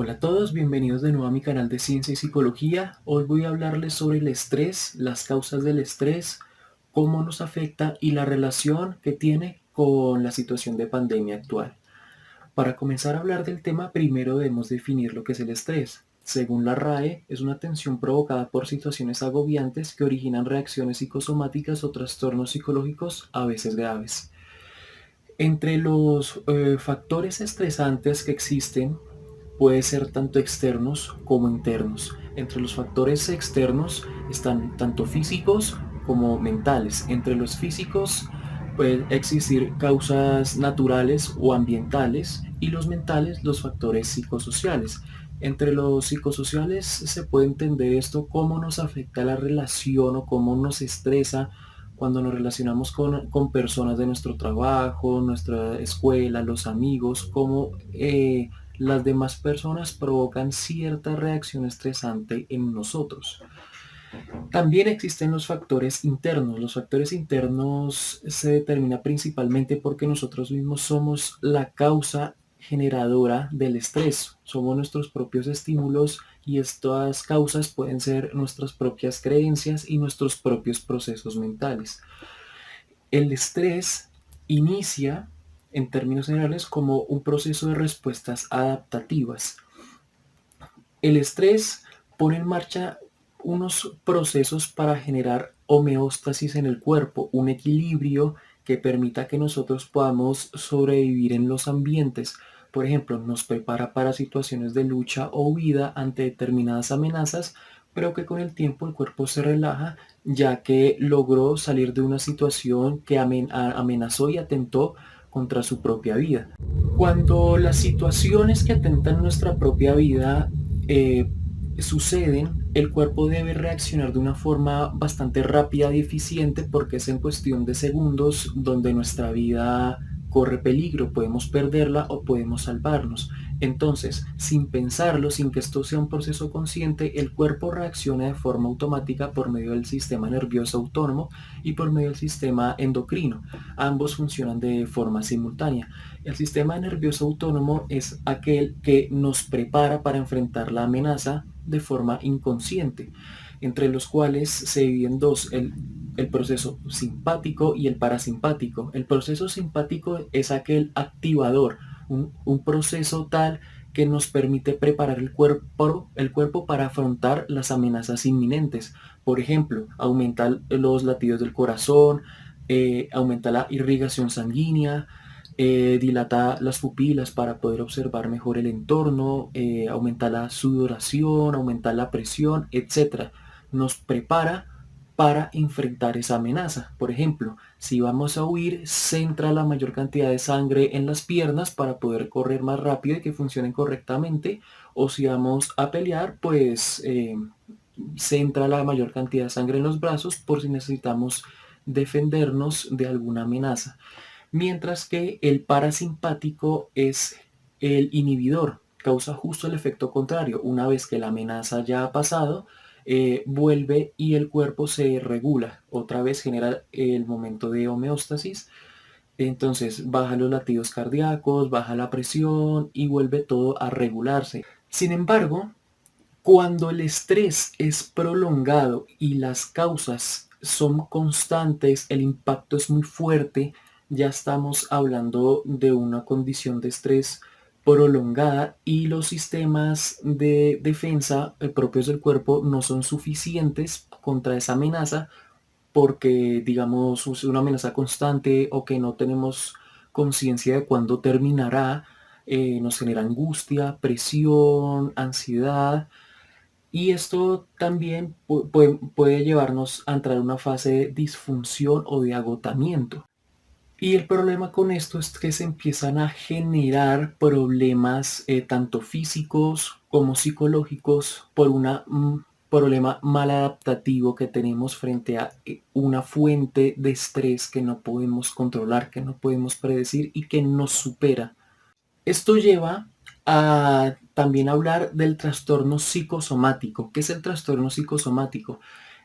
Hola a todos, bienvenidos de nuevo a mi canal de Ciencia y Psicología. Hoy voy a hablarles sobre el estrés, las causas del estrés, cómo nos afecta y la relación que tiene con la situación de pandemia actual. Para comenzar a hablar del tema, primero debemos definir lo que es el estrés. Según la RAE, es una tensión provocada por situaciones agobiantes que originan reacciones psicosomáticas o trastornos psicológicos a veces graves. Entre los factores estresantes que existen puede ser tanto externos como internos. Entre los factores externos están tanto físicos como mentales. Entre los físicos pueden existir causas naturales o ambientales y los mentales los factores psicosociales. Entre los psicosociales se puede entender esto cómo nos afecta la relación o cómo nos estresa cuando nos relacionamos con personas de nuestro trabajo, nuestra escuela, los amigos, cómo las demás personas provocan cierta reacción estresante en nosotros. También existen los factores internos. Los factores internos se determinan principalmente porque nosotros mismos somos la causa generadora del estrés. Somos nuestros propios estímulos y estas causas pueden ser nuestras propias creencias y nuestros propios procesos mentales. El estrés inicia, en términos generales, como un proceso de respuestas adaptativas. El estrés pone en marcha unos procesos para generar homeostasis en el cuerpo, un equilibrio que permita que nosotros podamos sobrevivir en los ambientes. Por ejemplo, nos prepara para situaciones de lucha o huida ante determinadas amenazas, pero que con el tiempo el cuerpo se relaja ya que logró salir de una situación que amenazó y atentó contra su propia vida. Cuando las situaciones que atentan nuestra propia vida eh, suceden, el cuerpo debe reaccionar de una forma bastante rápida y eficiente porque es en cuestión de segundos donde nuestra vida corre peligro, podemos perderla o podemos salvarnos. Entonces, sin pensarlo, sin que esto sea un proceso consciente, el cuerpo reacciona de forma automática por medio del sistema nervioso autónomo y por medio del sistema endocrino. Ambos funcionan de forma simultánea. El sistema nervioso autónomo es aquel que nos prepara para enfrentar la amenaza de forma inconsciente, entre los cuales se dividen dos, el proceso simpático y el parasimpático. El proceso simpático es aquel activador, un proceso tal que nos permite preparar el cuerpo para afrontar las amenazas inminentes. Por ejemplo, aumentar los latidos del corazón, aumenta la irrigación sanguínea, dilata las pupilas para poder observar mejor el entorno, aumenta la sudoración, aumenta la presión, etcétera. Nos prepara para enfrentar esa amenaza. Por ejemplo, si vamos a huir, centra la mayor cantidad de sangre en las piernas para poder correr más rápido y que funcionen correctamente. O si vamos a pelear, pues centra la mayor cantidad de sangre en los brazos por si necesitamos defendernos de alguna amenaza. Mientras que el parasimpático es el inhibidor, causa justo el efecto contrario. Una vez que la amenaza ya ha pasado, vuelve y el cuerpo se regula. Otra vez genera el momento de homeostasis. Entonces baja los latidos cardíacos, baja la presión y vuelve todo a regularse. Sin embargo, cuando el estrés es prolongado y las causas son constantes, el impacto es muy fuerte, ya estamos hablando de una condición de estrés prolongada y los sistemas de defensa propios del cuerpo no son suficientes contra esa amenaza porque, digamos, es una amenaza constante o que no tenemos conciencia de cuándo terminará, nos genera angustia, presión, ansiedad y esto también puede llevarnos a entrar en una fase de disfunción o de agotamiento. Y el problema con esto es que se empiezan a generar problemas tanto físicos como psicológicos por un problema maladaptativo que tenemos frente a una fuente de estrés que no podemos controlar, que no podemos predecir y que nos supera. Esto lleva a también hablar del trastorno psicosomático. ¿Qué es el trastorno psicosomático?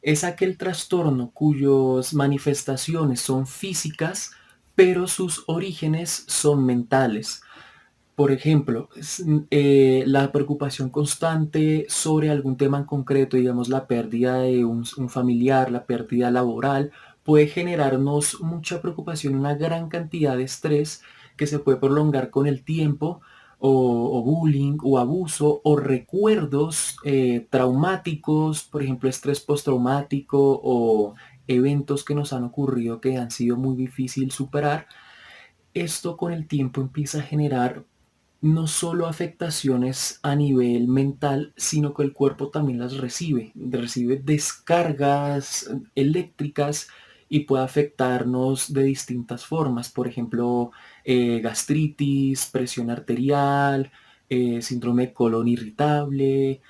Es aquel trastorno cuyas manifestaciones son físicas, pero sus orígenes son mentales. Por ejemplo, la preocupación constante sobre algún tema en concreto, digamos la pérdida de un familiar, la pérdida laboral, puede generarnos mucha preocupación, una gran cantidad de estrés que se puede prolongar con el tiempo, o bullying, o abuso, o recuerdos traumáticos, por ejemplo, estrés postraumático o eventos que nos han ocurrido que han sido muy difícil superar. Esto con el tiempo empieza a generar no solo afectaciones a nivel mental, sino que el cuerpo también las recibe descargas eléctricas y puede afectarnos de distintas formas, por ejemplo, gastritis, presión arterial, síndrome de colon irritable,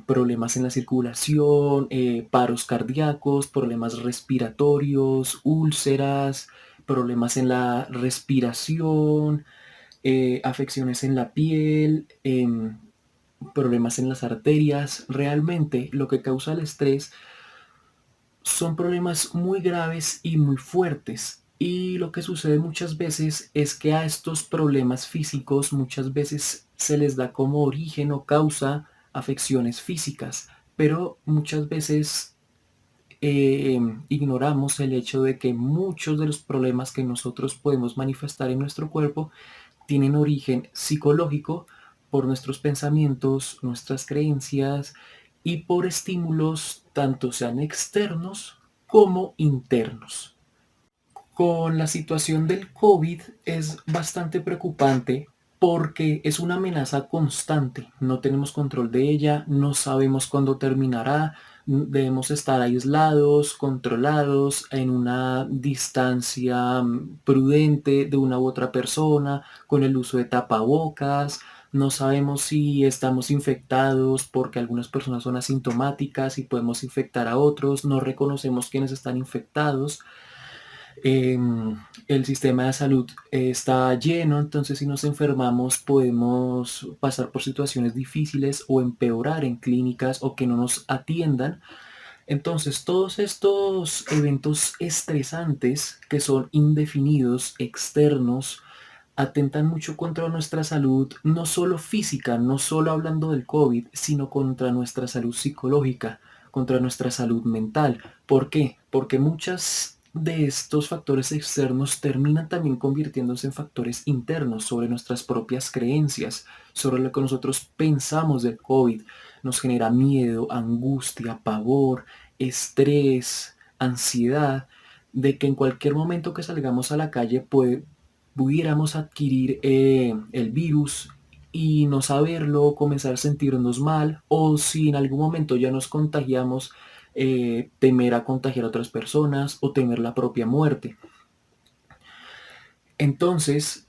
problemas en la circulación, paros cardíacos, problemas respiratorios, úlceras, problemas en la respiración, afecciones en la piel, problemas en las arterias. Realmente lo que causa el estrés son problemas muy graves y muy fuertes. Y lo que sucede muchas veces es que a estos problemas físicos muchas veces se les da como origen o causa afecciones físicas, pero muchas veces ignoramos el hecho de que muchos de los problemas que nosotros podemos manifestar en nuestro cuerpo tienen origen psicológico por nuestros pensamientos, nuestras creencias y por estímulos tanto sean externos como internos. Con la situación del COVID es bastante preocupante porque es una amenaza constante. No tenemos control de ella, no sabemos cuándo terminará, debemos estar aislados, controlados, en una distancia prudente de una u otra persona, con el uso de tapabocas. No sabemos si estamos infectados porque algunas personas son asintomáticas y podemos infectar a otros. No reconocemos quiénes están infectados. El sistema de salud está lleno, entonces si nos enfermamos podemos pasar por situaciones difíciles o empeorar en clínicas o que no nos atiendan. Entonces todos estos eventos estresantes que son indefinidos, externos, atentan mucho contra nuestra salud, no solo física, no solo hablando del COVID, sino contra nuestra salud psicológica, contra nuestra salud mental. ¿Por qué? Porque muchas de estos factores externos terminan también convirtiéndose en factores internos sobre nuestras propias creencias, sobre lo que nosotros pensamos del COVID. Nos genera miedo, angustia, pavor, estrés, ansiedad, de que en cualquier momento que salgamos a la calle pudiéramos adquirir el virus y no saberlo, comenzar a sentirnos mal, o si en algún momento ya nos contagiamos, temer a contagiar a otras personas o temer la propia muerte. Entonces,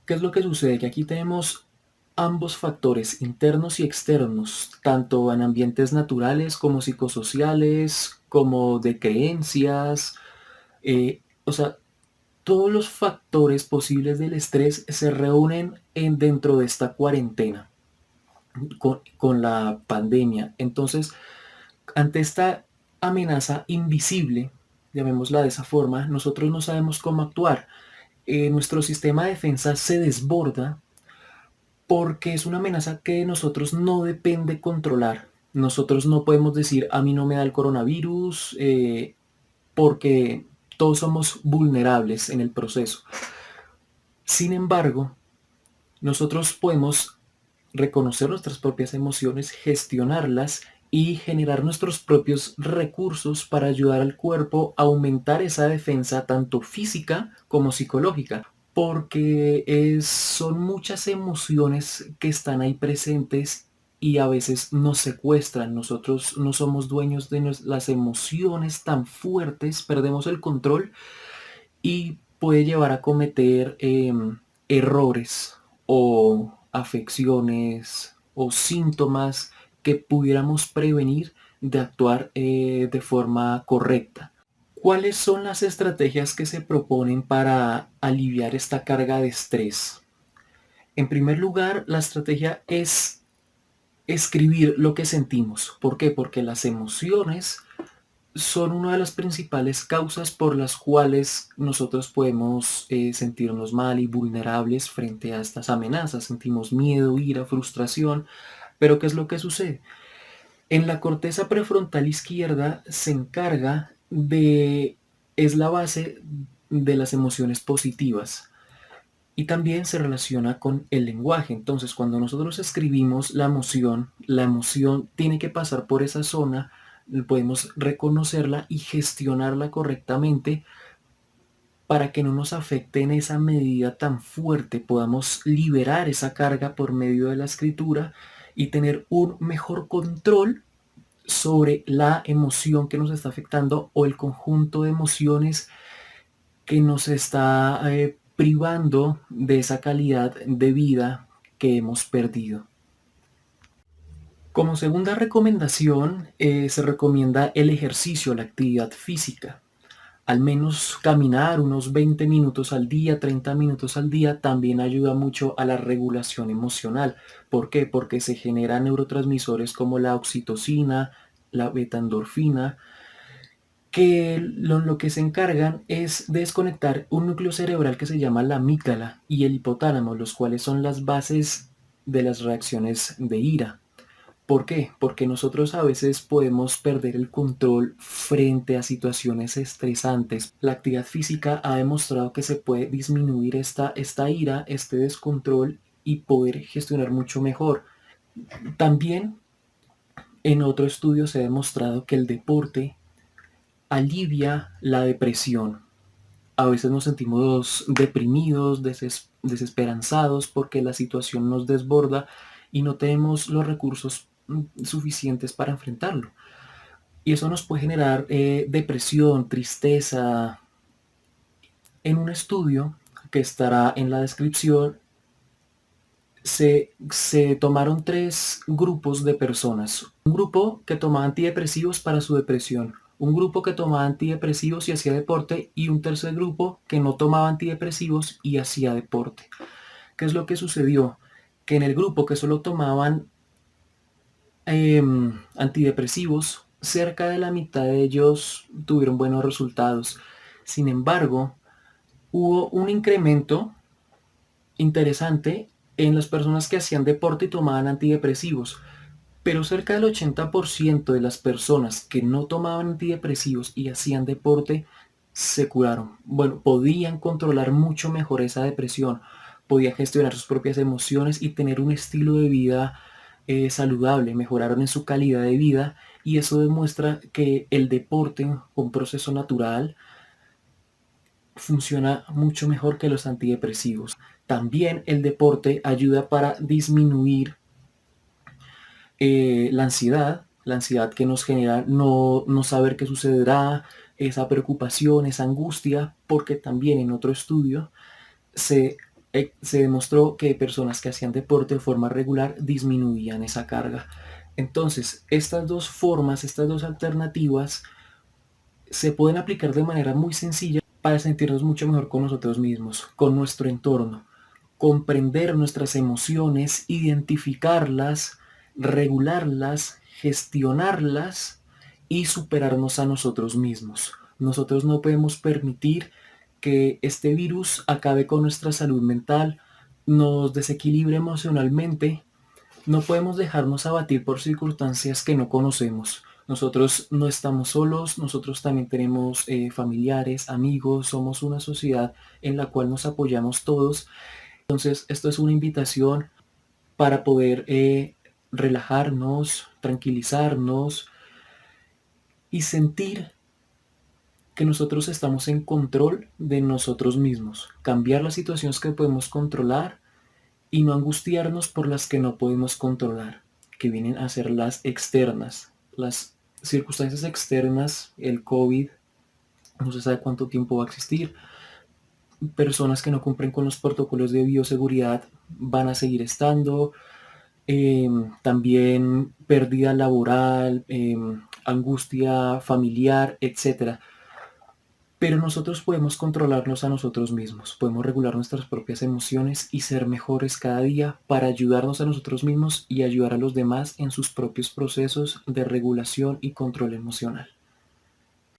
¿qué es lo que sucede? Que aquí tenemos ambos factores, internos y externos, tanto en ambientes naturales como psicosociales, como de creencias. O sea, todos los factores posibles del estrés se reúnen dentro de esta cuarentena con la pandemia. Entonces, ante esta amenaza invisible, llamémosla de esa forma, nosotros no sabemos cómo actuar. Nuestro sistema de defensa se desborda porque es una amenaza que de nosotros no depende controlar. Nosotros no podemos decir, a mí no me da el coronavirus, porque todos somos vulnerables en el proceso. Sin embargo, nosotros podemos reconocer nuestras propias emociones, gestionarlas y generar nuestros propios recursos para ayudar al cuerpo a aumentar esa defensa tanto física como psicológica, porque son muchas emociones que están ahí presentes y a veces nos secuestran. Nosotros no somos dueños de las emociones tan fuertes, perdemos el control y puede llevar a cometer errores o afecciones o síntomas que pudiéramos prevenir de actuar de forma correcta. ¿Cuáles son las estrategias que se proponen para aliviar esta carga de estrés? En primer lugar, la estrategia es escribir lo que sentimos. ¿Por qué? Porque las emociones son una de las principales causas por las cuales nosotros podemos sentirnos mal y vulnerables frente a estas amenazas. Sentimos miedo, ira, frustración, pero ¿qué es lo que sucede? En la corteza prefrontal izquierda se encarga de, es la base de las emociones positivas y también se relaciona con el lenguaje. Entonces, cuando nosotros escribimos la emoción tiene que pasar por esa zona, podemos reconocerla y gestionarla correctamente para que no nos afecte en esa medida tan fuerte, podamos liberar esa carga por medio de la escritura y tener un mejor control sobre la emoción que nos está afectando o el conjunto de emociones que nos está privando de esa calidad de vida que hemos perdido. Como segunda recomendación, se recomienda el ejercicio, la actividad física. Al menos caminar unos 20 minutos al día, 30 minutos al día, también ayuda mucho a la regulación emocional. ¿Por qué? Porque se generan neurotransmisores como la oxitocina, la beta-endorfina, que lo que se encargan es de desconectar un núcleo cerebral que se llama la amígdala y el hipotálamo, los cuales son las bases de las reacciones de ira. ¿Por qué? Porque nosotros a veces podemos perder el control frente a situaciones estresantes. La actividad física ha demostrado que se puede disminuir esta ira, este descontrol y poder gestionar mucho mejor. También en otro estudio se ha demostrado que el deporte alivia la depresión. A veces nos sentimos deprimidos, desesperanzados porque la situación nos desborda y no tenemos los recursos suficientes para enfrentarlo. Y eso nos puede generar depresión, tristeza. En un estudio que estará en la descripción, se tomaron tres grupos de personas. Un grupo que tomaba antidepresivos para su depresión, un grupo que tomaba antidepresivos y hacía deporte y un tercer grupo que no tomaba antidepresivos y hacía deporte. ¿Qué es lo que sucedió? Que en el grupo que solo tomaban antidepresivos, cerca de la mitad de ellos tuvieron buenos resultados. Sin embargo, hubo un incremento interesante en las personas que hacían deporte y tomaban antidepresivos, pero cerca del 80% de las personas que no tomaban antidepresivos y hacían deporte se curaron. Bueno, podían controlar mucho mejor esa depresión, podían gestionar sus propias emociones y tener un estilo de vida saludable, mejoraron en su calidad de vida y eso demuestra que el deporte, un proceso natural, funciona mucho mejor que los antidepresivos. También el deporte ayuda para disminuir la ansiedad que nos genera no saber qué sucederá, esa preocupación, esa angustia, porque también en otro estudio se, se demostró que personas que hacían deporte de forma regular disminuían esa carga. Entonces, estas dos formas, estas dos alternativas se pueden aplicar de manera muy sencilla para sentirnos mucho mejor con nosotros mismos, con nuestro entorno, comprender nuestras emociones, identificarlas, regularlas, gestionarlas y superarnos a nosotros mismos. Nosotros no podemos permitir que este virus acabe con nuestra salud mental, nos desequilibre emocionalmente. No podemos dejarnos abatir por circunstancias que no conocemos. Nosotros no estamos solos, nosotros también tenemos familiares, amigos, somos una sociedad en la cual nos apoyamos todos. Entonces, esto es una invitación para poder relajarnos, tranquilizarnos y sentir que nosotros estamos en control de nosotros mismos. Cambiar las situaciones que podemos controlar y no angustiarnos por las que no podemos controlar, que vienen a ser las externas, las circunstancias externas, el COVID, no se sabe cuánto tiempo va a existir, personas que no cumplen con los protocolos de bioseguridad van a seguir estando, también pérdida laboral, angustia familiar, etcétera. Pero nosotros podemos controlarnos a nosotros mismos, podemos regular nuestras propias emociones y ser mejores cada día para ayudarnos a nosotros mismos y ayudar a los demás en sus propios procesos de regulación y control emocional.